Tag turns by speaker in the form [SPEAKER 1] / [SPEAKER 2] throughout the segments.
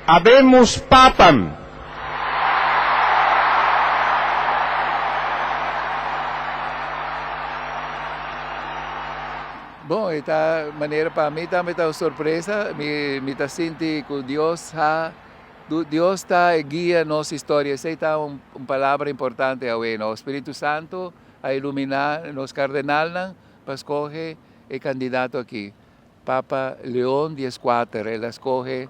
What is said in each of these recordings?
[SPEAKER 1] Habemus Papam.
[SPEAKER 2] Bom, esta maneira para mim também está uma surpresa. Me está sentindo que Deus está guia nossa história. Essa está uma palavra importante aí, o Espírito Santo a iluminar nos cardenal para escolher o candidato aqui. Papa León XIV, ele escolhe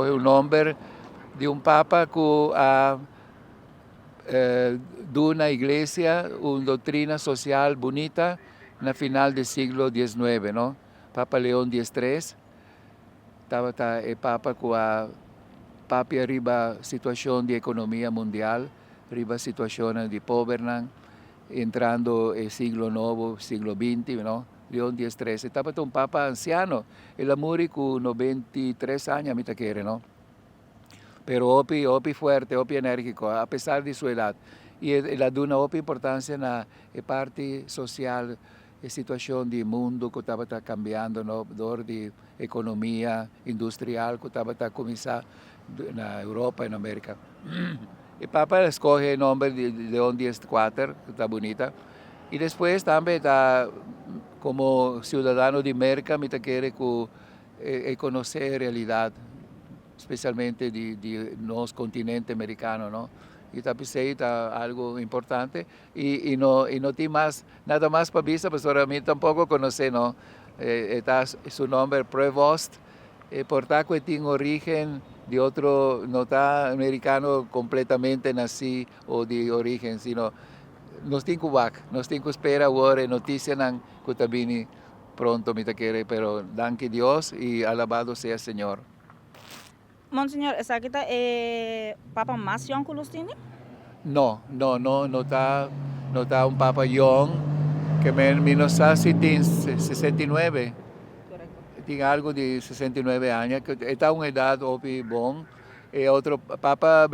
[SPEAKER 2] o nome de papa que deu na igreja uma doutrina social bonita na final do século XIX, não? Papa León XIII é papa que a papi arriba situação de economia mundial, arriba situação de pobreza, entrando no século novo, século XX, não? León XIII. Estava um papa anciano, ele morreu com 93 anos, me quer, não? Pero opi fuerte, opi enérgico, a pesar de sua idade. E ele dá uma opi importância na parte social, a situação do mundo que estava cambiando, no dor de economia industrial que estava começando na Europa e na América. E Papa escolhe o nome de León XIV, que está bonita. E depois também está, como cidadão de América, me quer conhecer a realidade, especialmente de nosso continente americano, não? E pensei está algo importante e não tem mais nada mais para vista, mas para mim tampouco conhecer, não? Está seu nome Prevost, porque tem origem de outro, não está americano completamente nascido ou de origem, sino nós temos que esperar agora notícia que está vindo pronto, me quer, pero danke Deus e alabado seja Senhor.
[SPEAKER 3] Monsenhor, essa aqui está Papa mais João Culustini?
[SPEAKER 2] No está Papa young, que menos así tiene 69.
[SPEAKER 3] Correcto.
[SPEAKER 2] Tiene algo de 69 años, que está una edad bom. Otro Papa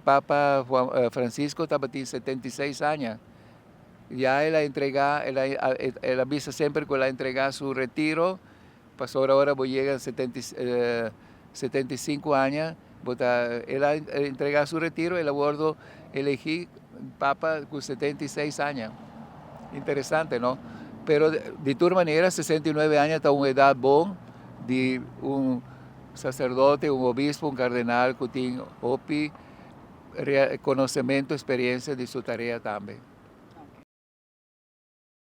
[SPEAKER 2] Papa Francisco tiene 76 años. Ya él avisa siempre que él entrega su retiro. Pasó ahora llega a 75 años. Él entrega su retiro, él abordo elegí Papa con 76 años. Interesante, ¿no? Pero de todas maneras, 69 años está una edad buena de un sacerdote, un obispo, un cardenal que tiene conocimiento, experiencia de su tarea también.